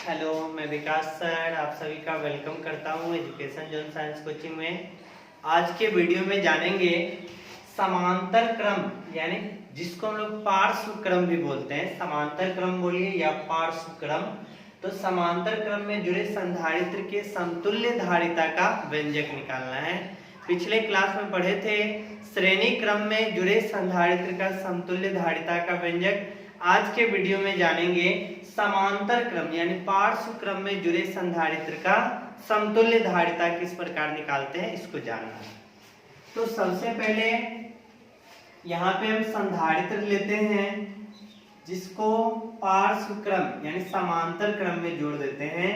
Hello, मैं विकास sir आप सभी का वेलकम करता हूँ एजुकेशन जोन साइंस कोचिंग में। आज के वीडियो में जानेंगे समांतर क्रम यानी जिसको हम लोग पार्श्व क्रम भी बोलते हैं। समांतर क्रम बोलिए या पार्श्व क्रम। तो समांतर क्रम में जुड़े संधारित्र के समतुल्य धारिता का व्यंजक निकालना है। पिछले क्लास में पढ़े थे श्रेणी क्रम में जुड़े संधारित्र का समतुल्य धारिता का व्यंजक। आज के वीडियो में जानेंगे समांतर क्रम यानी पार्श्व क्रम में जुड़े संधारित्र का समतुल्य धारिता किस प्रकार निकालते हैं, इसको जानना है। तो सबसे पहले यहाँ पे हम संधारित्र लेते हैं जिसको पार्श्व क्रम यानी समांतर क्रम में जोड़ देते हैं।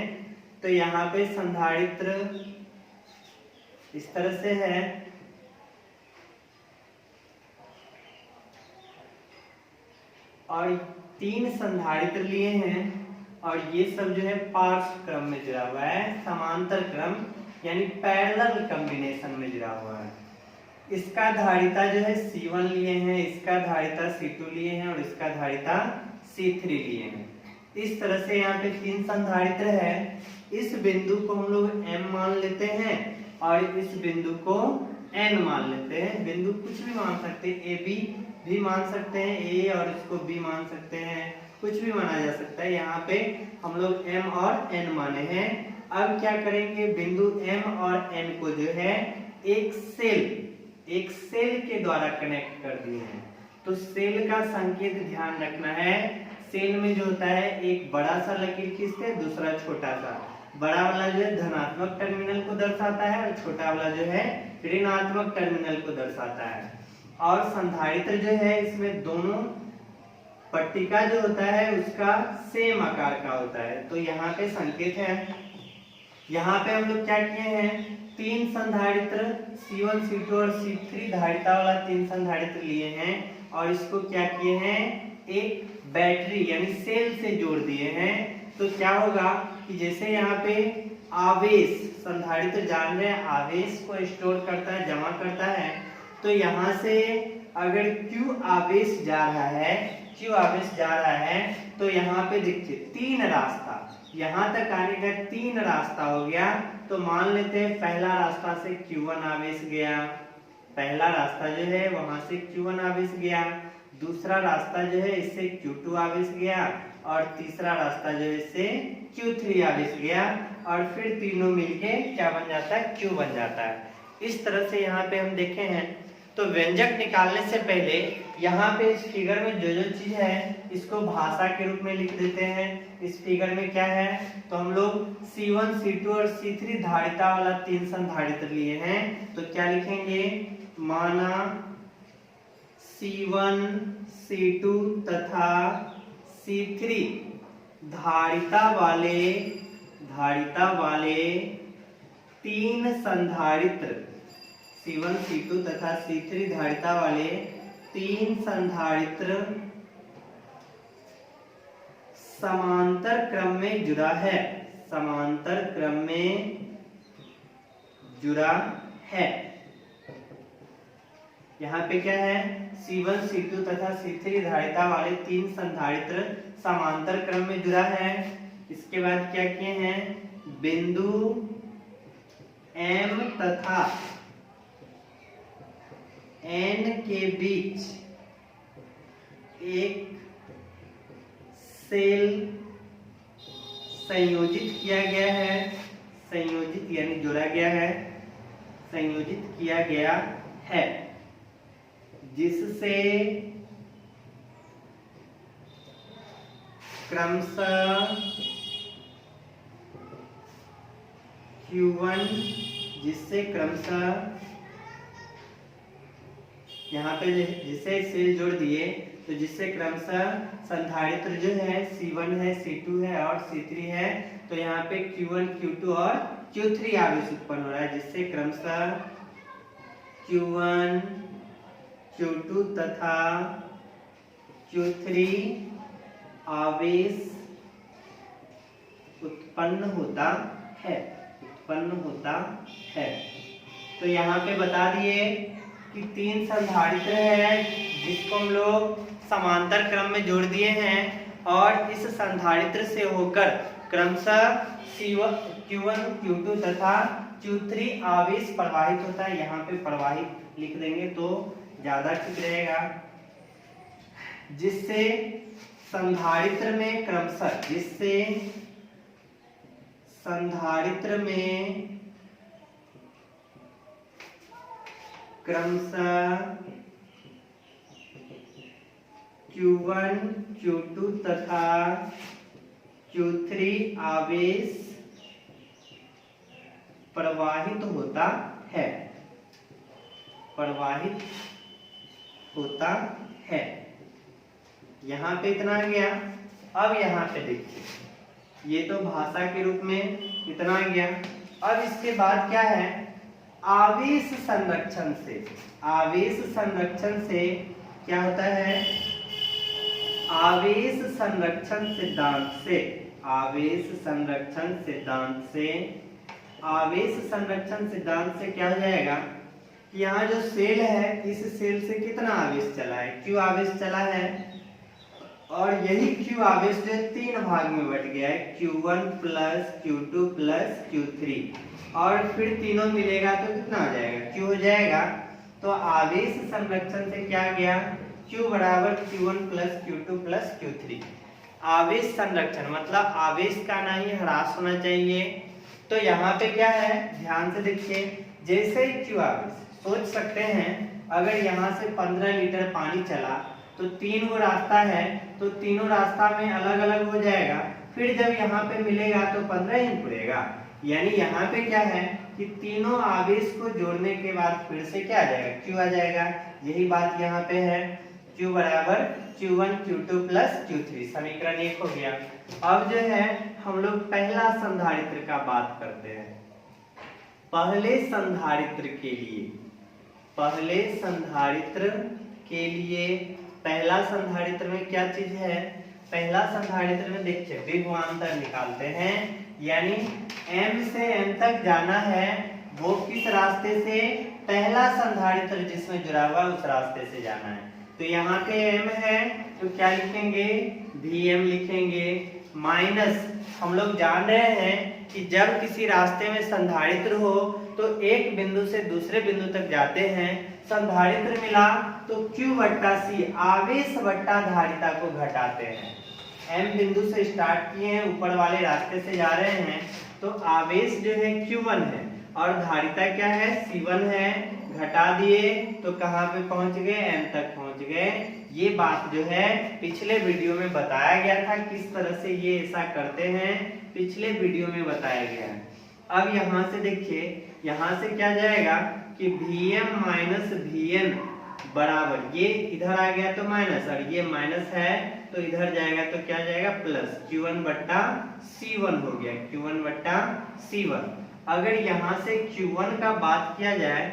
तो यहाँ पे संधारित्र इस तरह से है और 3 संधारित्र लिए हैं और ये सब जो है पार्श्व क्रम में जुड़ा हुआ है। समांतर क्रम यानी पैरेलल कॉम्बिनेशन में जुड़ा हुआ है। इसका धारिता जो है C1 लिए हैं, इसका धारिता C2 लिए हैं और इसका धारिता C3 लिए हैं। इस तरह से यहाँ पे 3 संधारित्र है। इस बिंदु को हम लोग M मान लेते हैं और इस बिंदु को N मान लेते हैं। बिंदु कुछ भी मान सकते हैं, A B भी मान सकते हैं, A और इसको B मान सकते हैं, कुछ भी माना जा सकता है। यहाँ पे हम लोग M और N माने हैं। अब क्या करेंगे, बिंदु M और N को जो है एक सेल के द्वारा कनेक्ट कर दिए हैं। तो सेल का संकेत ध्यान रखना है। सेल में जो होता है एक बड़ा सा लकीर खींचते हैं, दूसरा छोटा सा। बड़ा वाला जो है धनात्मक टर्मिनल को दर्शाता है और छोटा वाला जो है ऋणात्मक टर्मिनल को दर्शाता है। और संधारित्र जो है इसमें दोनों पट्टिका जो होता है उसका सेम आकार का होता है। तो यहाँ पे संकेत है। यहाँ पे हम लोग क्या किए हैं, 3 संधारित्र C1, C2 और C3 धारिता वाला 3 संधारित्र लिए हैं और इसको क्या किए हैं, एक बैटरी यानी सेल से जोड़ दिए हैं। तो क्या होगा कि जैसे यहाँ पे आवेश, संधारित्र जान रहे हैं आवेश को स्टोर करता है, जमा करता है। तो यहाँ से अगर Q आवेश जा रहा है तो यहाँ पे देखिए 3 रास्ता, यहाँ तक आने का 3 रास्ता हो गया। तो मान लेते हैं पहला रास्ता से Q1 आवेश गया, पहला रास्ता जो है वहां से Q1 आवेश गया, दूसरा रास्ता जो है इससे Q2 आवेश गया और तीसरा रास्ता जो है इससे Q3 आवेश गया और फिर तीनों मिलके क्या बन जाता है, Q बन जाता है। इस तरह से यहाँ पे हम देखे हैं। तो व्यंजक निकालने से पहले यहाँ पे इस फिगर में जो चीज है इसको भाषा के रूप में लिख देते हैं। इस फिगर में क्या है, तो हम लोग C1, C2 और C3 धारिता वाला 3 संधारित्र लिए हैं। तो क्या लिखेंगे, माना C1, C2 तथा C3 धारिता वाले 3 संधारित्र, C1, C2 तथा C3 धारिता वाले 3 संधारित्र समांतर क्रम में जुड़ा है, समांतर क्रम में जुड़ा है। यहाँ पे क्या है, C1, C2 तथा C3 धारिता वाले 3 संधारित्र समांतर क्रम में जुड़ा है। इसके बाद क्या किए हैं, बिंदु M तथा N के बीच एक सेल संयोजित किया गया है, संयोजित यानी जोड़ा गया है, संयोजित किया गया है, जिससे क्रमशः Q1, जिससे क्रमशः यहाँ पे जिसे सेल जोड़ दिए तो जिससे क्रमशः संधारित्र जो है C1 है, C2 है और C3 है। तो यहाँ पे Q1, Q2 और Q3 आवेश उत्पन्न हो रहा है, जिससे क्रमशः Q1, Q2 तथा Q3 आवेश उत्पन्न होता है। तो यहाँ पे बता दिए कि 3 संधारित्र है जिसको हम लोग समांतर क्रम में जोड़ दिए हैं और इस संधारित्र से होकर क्रमशः Q1 Q2 तथा Q3 आवेश प्रवाहित होता है। यहाँ पे प्रवाहित लिख देंगे तो ज्यादा ठीक रहेगा। जिससे संधारित्र में क्रमशः Q1 Q2 तथा Q3 आवेश प्रवाहित होता है। यहाँ पे इतना आ गया। अब यहाँ पे देखिए, ये तो भाषा के रूप में इतना आ गया। अब इसके बाद क्या है, आवेश संरक्षण से क्या होता है, आवेश संरक्षण सिद्धांत से क्या हो जाएगा कि यहाँ जो सेल है, इस सेल से कितना आवेश चला है, Q आवेश चला है। और यही Q आवेश जो 3 भाग में बट गया है, Q1 plus Q2 plus Q3, और फिर तीनों मिलेगा तो कितना हो जाएगा, Q हो जाएगा। तो आवेश संरक्षण से क्या गया, Q बराबर Q1 plus Q2 plus Q3। आवेश संरक्षण मतलब आवेश का ना ही ह्रास होना चाहिए। तो यहाँ पे क्या है, ध्यान से देखिए, जैसे ही Q आवेश, सोच सकते हैं अगर यहाँ से 15 लीटर पानी चला तो 3 गो रास्ता है, तो तीनों रास्ता में अलग अलग हो जाएगा। फिर जब यहाँ पे मिलेगा तो 15 ही पड़ेगा। यानी यहाँ पे क्या है कि तीनों आवेश को जोड़ने के बाद फिर से क्या आ जाएगा, Q आ जाएगा। यही बात यहाँ पे है, Q बराबर Q1 Q2 प्लस Q3। समीकरण 1 हो गया। अब जो है हम लोग पहला संधारित्र का बात करते हैं। पहले संधारित्र के लिए पहला संधारित्र में क्या चीज है, पहला संधारित्र में देखिए विभवांतर निकालते हैं। यानी M से N तक जाना है, वो किस रास्ते से, पहला संधारित्र जिसमें जुड़ा हुआ उस रास्ते से जाना है। तो यहाँ पे M है तो क्या लिखेंगे, Vm लिखेंगे, माइनस हम लोग जान रहे हैं कि जब किसी रास्ते में संधारित्र हो तो एक बिंदु से दूसरे बिंदु तक जाते हैं। संधारित्र मिला तो Q बट्टा C आवेश बट्टा धारिता को घटाते हैं। M बिंदु से स्टार्ट किए हैं, ऊपर वाले रास्ते से जा रहे हैं, तो आवेश जो है Q1 है और धारिता क्या है, C1 है। घटा दिए तो कहाँ पे पहुंच गए, M तक पहुंच गए। ये बात जो है पिछले वीडियो में बताया गया था, किस तरह से ये ऐसा करते हैं, पिछले वीडियो में बताया गया है। अब यहाँ से देखिए, यहाँ से क्या जाएगा कि Vm माइनस Vn बराबर, ये इधर आ गया तो माइनस, और ये माइनस है तो इधर जाएगा तो क्या जाएगा, प्लस Q1 बट्टा C1 हो गया, Q1 बट्टा C1। अगर यहाँ से Q1 का बात किया जाए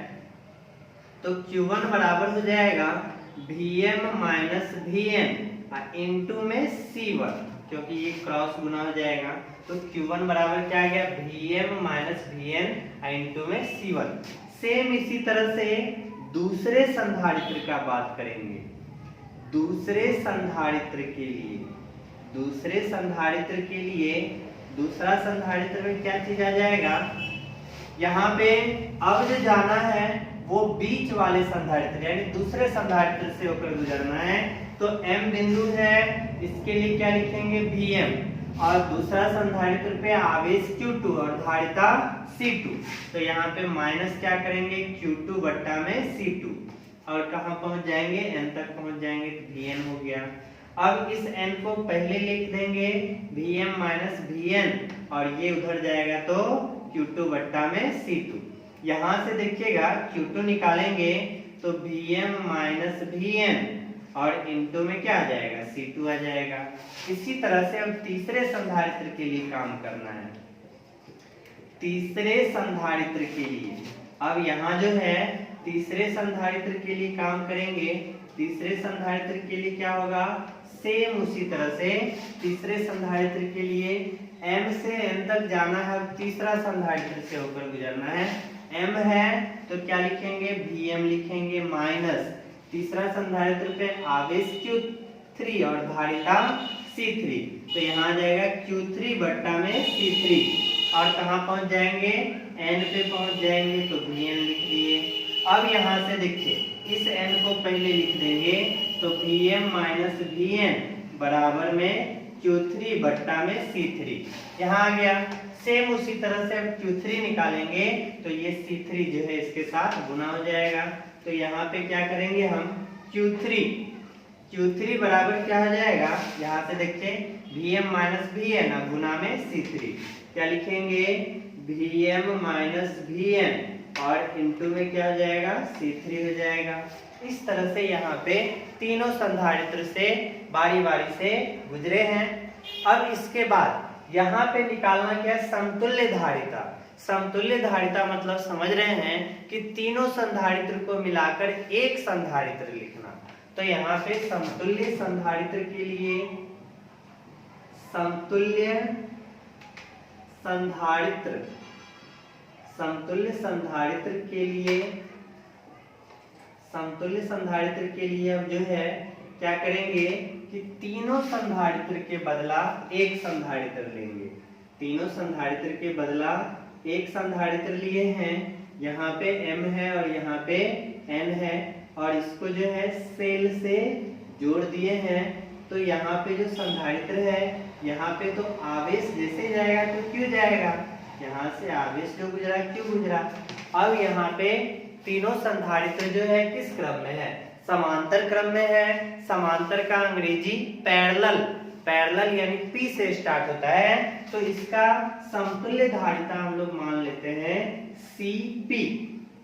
तो Q1 बराबर हो जाएगा Vm माइनस Vn इंटू में C1, क्योंकि ये क्रॉस गुना हो जाएगा। तो Q1 बराबर क्या आ गया, Vm माइनस Vn इंटू में C1। सेम इसी तरह से दूसरे संधारित्र का बात करेंगे। दूसरे संधारित्र के लिए दूसरा संधारित्र में क्या चीज आ जाएगा, यहाँ पे अब जो जाना है वो बीच वाले संधारित्र यानी दूसरे संधारित्र से होकर गुजरना है। तो M बिंदु है, इसके लिए क्या लिखेंगे, Vm, और दूसरा संधारित्र पे आवेश Q2 और धारिता C2। तो यहाँ पे माइनस क्या करेंगे, Q2 बट्टा में C2, और कहाँ पहुंच जाएंगे, N तक पहुंच जाएंगे, तो Vn हो गया। अब इस N को पहले लिख देंगे Vm माइनस Vn, और ये उधर जाएगा तो Q2 बट्टा में C2। यहाँ से देखिएगा Q2 निकालेंगे तो Vm माइनस Vn और इंटू में क्या आ जाएगा, C2 आ जाएगा। इसी तरह से अब तीसरे संधारित्र के लिए काम करना है। तीसरे संधारित्र के लिए अब यहाँ जो है तीसरे संधारित्र के लिए काम करेंगे। तीसरे संधारित्र के लिए क्या होगा, सेम उसी तरह से तीसरे संधारित्र के लिए M से N तक जाना है, तीसरा संधारित्र से होकर गुजरना है। M है तो क्या लिखेंगे, Vm लिखेंगे, माइनस तीसरा संधारित्र पे आवेश Q3 और धारिता C3, तो यहाँ आ जाएगा Q3 बट्टा में C3 और कहाँ पहुंच जाएंगे n पे पहुंच जाएंगे तो Vn लिख दिए। अब यहाँ से देखिए इस n को पहले लिख देंगे तो Vm माइनस Vn बराबर में Q3 बट्टा में C3 यहाँ आ गया। सेम उसी तरह से अब Q3 निकालेंगे तो ये C3 जो है इसके साथ गुना हो जाएगा। तो यहाँ पे क्या करेंगे हम Q3 बराबर क्या हो जाएगा, यहाँ से देखिए Vm माइनस Vn गुना में C3 क्या लिखेंगे Vm माइनस Vn और इंटू में क्या हो जाएगा C3 हो जाएगा। इस तरह से यहाँ पे तीनों संधारित्र से बारी बारी से गुजरे हैं। अब इसके बाद यहाँ पे निकालना क्या है समतुल्य धारिता। समतुल्य धारिता मतलब समझ रहे हैं कि तीनों संधारित्र को मिलाकर एक संधारित्र लिखना। तो यहाँ पे समतुल्य संधारित्र के लिए समतुल्य संधारित्र के लिए अब जो है क्या करेंगे कि तीनों संधारित्र के बदला एक संधारित्र लेंगे। तीनों संधारित्र के बदला एक संधारित्र लिए हैं, यहाँ पे m है और यहाँ पे n है और इसको जो है सेल से जोड़ दिए हैं। तो यहाँ पे जो संधारित्र है यहाँ पे तो आवेश जैसे जाएगा तो क्यों जाएगा, यहाँ से आवेश जो गुजरा क्यों गुजरा। अब यहाँ पे तीनों संधारित्र जो है किस क्रम में है, समांतर क्रम में है। समांतर का अंग्रेजी पैरेलल यानी P से स्टार्ट होता है। तो इसका समतुल्य धारिता हम लोग मान लेते हैं Cp,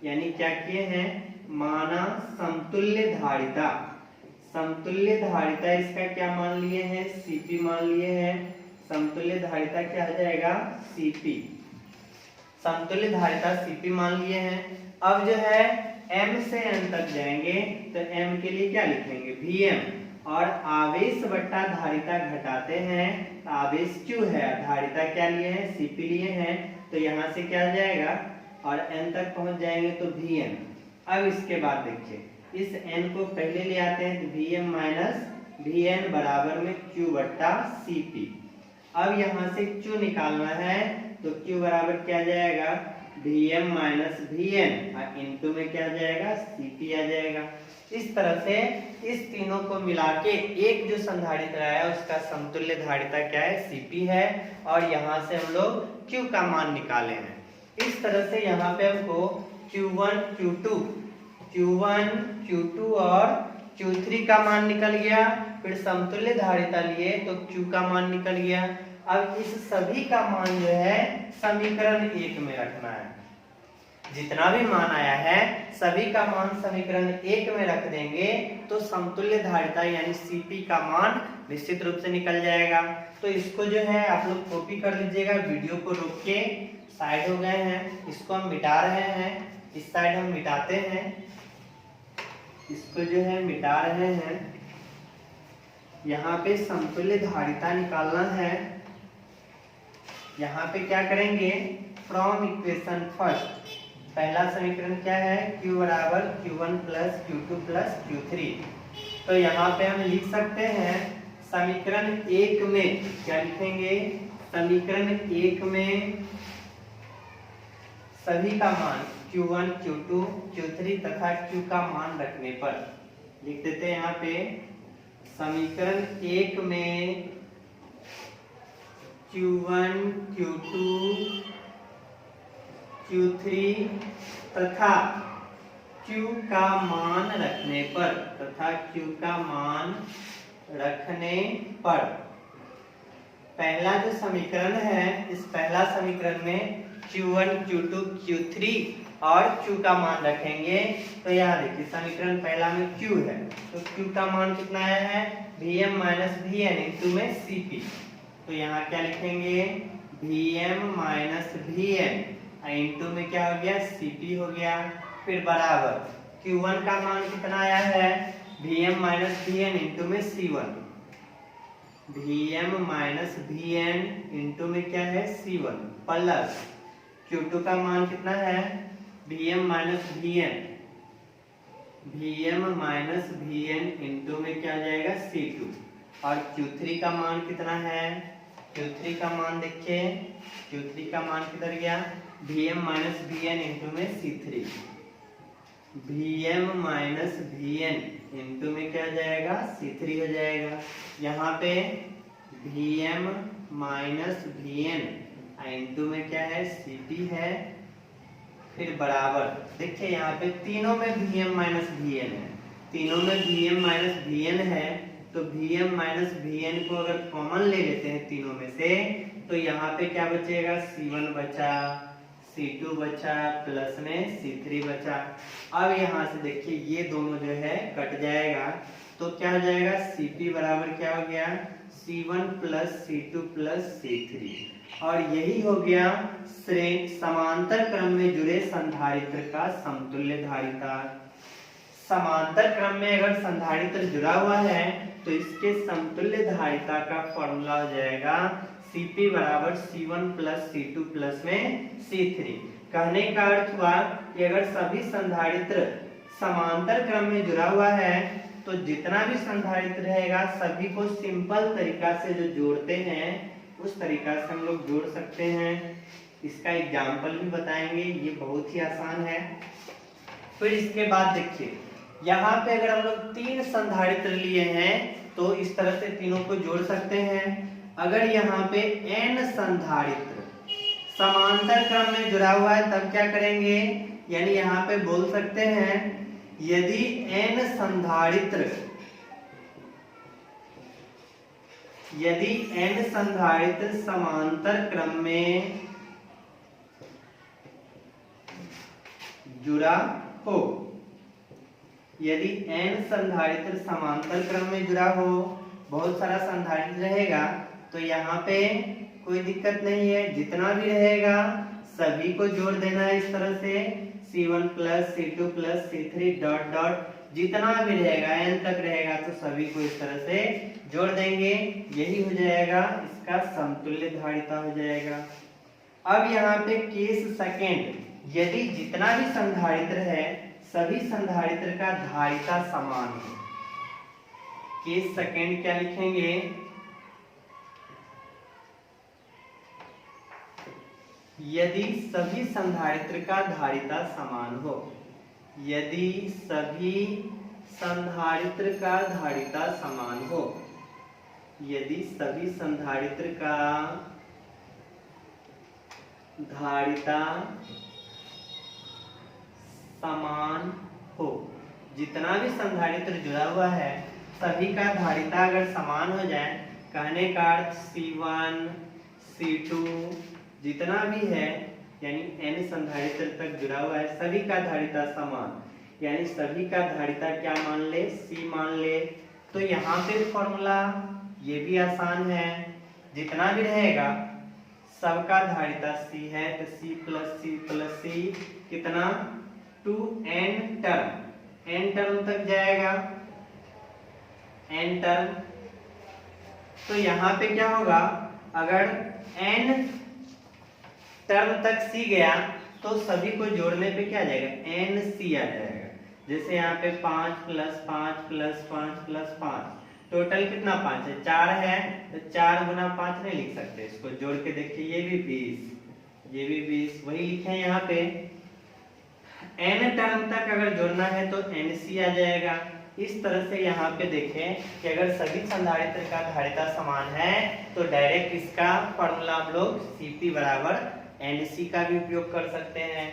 यानी क्या किए हैं माना समतुल्य धारिता। समतुल्य धारिता इसका क्या मान लिए हैं Cp मान लिए हैं। समतुल्य धारिता क्या हो जाएगा Cp, समतुल्य धारिता Cp मान लिए हैं। अब जो है m से n तक जाएंगे तो m के लिए क्या लिखेंगे Vm और आवेश बट्टा धारिता घटाते हैं तो आवेश Q है, धारिता क्या लिए हैं Cp लिए हैं। तो यहाँ से क्या हो जाएगा और n तक पहुंच जाएंगे तो Vm। अब इसके बाद देखिए इस n को पहले ले आते हैं तो Vm माइनस Vn बराबर में Q बट्टा Cp। अब यहाँ से Q निकालना है तो Q बराबर क्या जाएगा Vm माइनस Vn और इंटू में क्या जाएगा Cp आ जाएगा। इस तरह से इस तीनों को मिला के एक जो संधारित्र आया उसका समतुल्य धारिता क्या है Cp है और यहाँ से हम लोग Q का मान निकाले हैं। इस तरह से यहाँ पे हमको Q1 Q2 और Q3 का मान निकल गया। फिर समतुल्य धारिता लिए तो Q का मान निकल गया। अब इस सभी का मान जो है समीकरण 1 में रखना है। जितना भी मान आया है सभी का मान समीकरण 1 में रख देंगे तो समतुल्य धारिता यानी Cp का मान निश्चित रूप से निकल जाएगा। तो इसको जो है आप लोग कॉपी कर लीजिएगा। वीडियो को रोक के साइड हो गए हैं, इसको हम मिटा रहे हैं। इस साइड हम मिटाते हैं, इसको जो है मिटा रहे हैं। यहाँ पे समतुल्य धारिता निकालना है। यहाँ पे क्या करेंगे फ्रॉम इक्वेशन फर्स्ट, पहला समीकरण क्या है Q बराबर Q1 plus Q2 plus Q3। तो यहाँ पे हम लिख सकते हैं समीकरण 1 में क्या लिखेंगे, समीकरण 1 में सभी का मान Q1 Q2 Q3 तथा Q का मान रखने पर लिख देते हैं। यहाँ पे समीकरण 1 में Q1 Q2 Q3 तथा Q का मान रखने पर पहला जो समीकरण है इस पहला समीकरण में Q1 Q2 Q3 और Q का मान रखेंगे। तो यहाँ देखिए समीकरण पहला में Q है तो Q का मान कितना आया है Vm माइनस Vn इंटू में Cp। तो यहाँ क्या लिखेंगे Vm माइनस Vn इंटू में क्या हो गया Cp हो गया। फिर बराबर Q1 का मान कितना आया है Vm माइनस Vn इंटू में C1। Vm minus Vn into में क्या है C1 प्लस Q2 का मान कितना है Vm माइनस Vn इंटू में क्या आ जाएगा C2। और Q3 का मान कितना है? Q3 का मान देखिए, Q3 का मान किधर गया? Vm माइनस Vn इंटू में C3, Vm minus Vn into में क्या हो जाएगा? C3 हो जाएगा। यहाँ पे Vm माइनस Vn इंटू में क्या है? Cp है। फिर बराबर देखिए यहाँ पे तीनों में Vm माइनस Vn है, तीनों में Vm माइनस Vn है, तो Vm माइनस Vn को अगर कॉमन ले लेते हैं तीनों में से, तो यहाँ पे क्या बचेगा? C1 बचा, C2 बचा, प्लस में C3 बचा। अब यहाँ से देखिए ये दोनों जो है कट जाएगा, तो क्या हो जाएगा? Cp बराबर क्या हो गया? C1 plus C2 plus C3। और यही हो गया समांतर क्रम में जुड़े संधारित्र का समतुल्य धारिता। समांतर क्रम में अगर संधारित्र जुड़ा हुआ है तो इसके समतुल्य धारिता का फॉर्मूला हो जाएगा Cp बराबर C1 प्लस C2 प्लस में C3। कहने का अर्थ हुआ कि अगर सभी संधारित्र समांतर क्रम में जुड़ा हुआ है तो जितना भी संधारित्र रहेगा सभी को सिंपल तरीका से जो जोड़ते हैं उस तरीका से हम लोग जोड़ सकते हैं। इसका एग्जाम्पल भी बताएंगे, ये बहुत ही आसान है। फिर इसके बाद देखिए यहाँ पे अगर हम लोग 3 संधारित्र लिए हैं तो इस तरह से तीनों को जोड़ सकते हैं। अगर यहाँ पे n संधारित्र समांतर क्रम में जुड़ा हुआ है तब क्या करेंगे? यानी यहाँ पे बोल सकते हैं यदि n संधारित्र समांतर क्रम में जुड़ा हो, यदि n संधारित्र समांतर क्रम में जुड़ा हो, बहुत सारा संधारित्र रहेगा तो यहाँ पे कोई दिक्कत नहीं है, जितना भी रहेगा सभी को जोड़ देना है इस तरह से C1 plus C2 plus C3 dot dot, जितना भी रहेगा n तक रहेगा तो सभी को इस तरह से जोड़ देंगे। यही हो जाएगा इसका समतुल्य धारिता हो जाएगा। अब यहाँ पे केस सेकेंड, यदि जितना भी संधारित्र है सभी संधारित्र का धारिता समान है। केस सेकेंड क्या लिखेंगे? यदि सभी संधारित्र का धारिता समान हो, यदि सभी संधारित्र का धारिता समान हो, यदि सभी संधारित्र का धारिता समान हो, जितना भी संधारित्र जुड़ा हुआ है सभी का धारिता अगर समान हो जाए, कहने का अर्थ C1 C2 जितना भी है यानी n संधारित्र तक जुड़ा हुआ है सभी का धारिता समान, यानी सभी का धारिता क्या मान ले? C मान ले। तो यहाँ पे फॉर्मूला ये भी आसान है, जितना भी रहेगा सबका धारिता C है तो C प्लस C कितना? 2n टर्म तक जाएगा, n टर्म। तो यहाँ पे क्या होगा? अगर n टर्म तक C गया तो सभी को जोड़ने पे क्या आ जाएगा? NC आ जाएगा। जैसे यहाँ पे 5 प्लस 5 प्लस 5 प्लस 5 टोटल कितना? 5 है, 4 है तो 4 गुना 5 नहीं लिख सकते, इसको जोड़ के देखिए ये भी 20, ये भी 20, वही लिखे यहाँ पे। n टर्म तक अगर जोड़ना है तो NC आ जाएगा। इस तरह से यहाँ पे देखें कि अगर सभी संधारित्र का धारिता समान है तो डायरेक्ट इसका फॉर्मूला हम लोग Cp बराबर NC का भी उपयोग कर सकते हैं।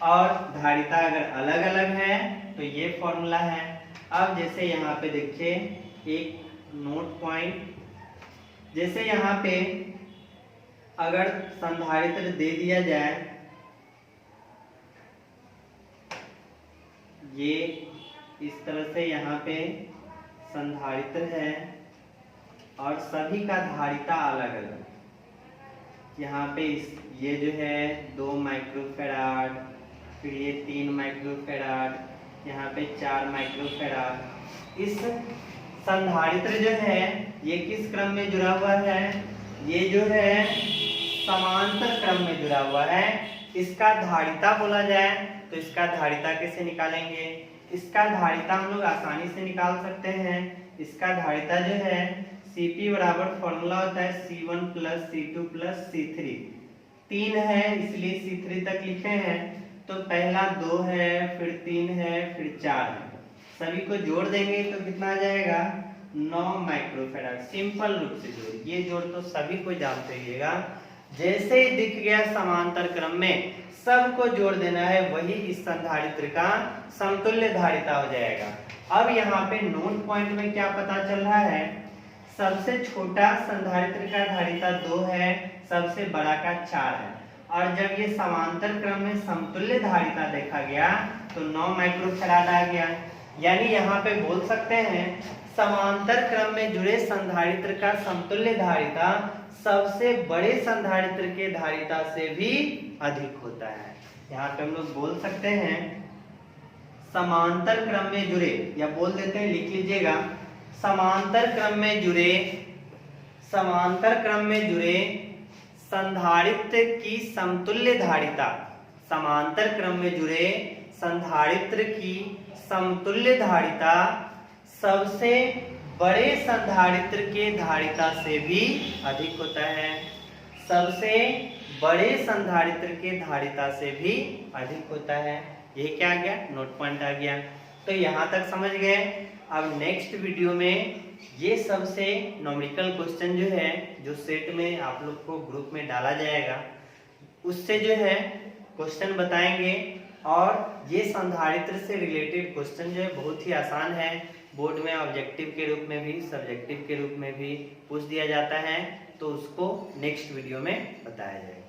और धारिता अगर अलग अलग है तो ये फॉर्मूला है। अब जैसे यहाँ पे देखिए एक नोट पॉइंट, जैसे यहाँ पे अगर संधारित्र दे दिया जाए, ये इस तरह से यहाँ पे संधारित्र है और सभी का धारिता अलग अलग, यहाँ पे ये जो है 2 माइक्रोफैराड, फिर ये 3 माइक्रोफैराड, यहाँ पे 4 माइक्रोफैराड। इस संधारित्र जो है ये किस क्रम में जुड़ा हुआ है? ये जो है समांतर क्रम में जुड़ा हुआ है। इसका धारिता बोला जाए तो इसका धारिता कैसे निकालेंगे? इसका धारिता हम लोग आसानी से निकाल सकते हैं। इसका धारिता जो है Cp बराबर फॉर्मूला होता है C1 plus C2 plus C3। 3 है इसलिए C3 तक लिखे हैं, तो पहला 2 है, फिर 3 है, फिर 4 है, सभी को जोड़ देंगे तो कितना आ जाएगा 9 माइक्रोफैराड। सिंपल रूप से जोड़, ये जोड़ तो सभी को जानते रहिएगा। जैसे ही दिख गया समांतर क्रम में सबको जोड़ देना है, वही इस संधारित्र का समतुल्य धारिता हो जाएगा। अब यहाँ पे नोट पॉइंट में क्या पता चल रहा है, सबसे छोटा संधारित्र का धारिता 2 है, सबसे बड़ा का 4 है, और जब ये समांतर क्रम में समतुल्य धारिता देखा गया तो 9 माइक्रोफैराड आ गया। यानी यहाँ पे बोल सकते हैं समांतर क्रम में जुड़े संधारित्र का समतुल्य धारिता सबसे बड़े संधारित्र के धारिता से भी अधिक होता है। यहाँ पे हम लोग बोल सकते हैं समांतर क्रम में जुड़े, या बोल देते हैं, लिख लीजिएगा, समांतर क्रम में जुड़े संधारित्र की समतुल्य धारिता, समांतर क्रम में जुड़े संधारित्र की समतुल्य धारिता सबसे बड़े संधारित्र के धारिता से भी अधिक होता है, सबसे बड़े संधारित्र के धारिता से भी अधिक होता है। ये क्या आ गया, नोट पॉइंट आ गया। तो यहाँ तक समझ गए। अब नेक्स्ट वीडियो में ये सबसे न्यूमेरिकल क्वेश्चन जो है, जो सेट में आप लोग को ग्रुप में डाला जाएगा, उससे जो है क्वेश्चन बताएंगे। और ये संधारित्र से रिलेटेड क्वेश्चन जो है बहुत ही आसान है, बोर्ड में ऑब्जेक्टिव के रूप में भी सब्जेक्टिव के रूप में भी पूछ दिया जाता है, तो उसको नेक्स्ट वीडियो में बताया जाएगा।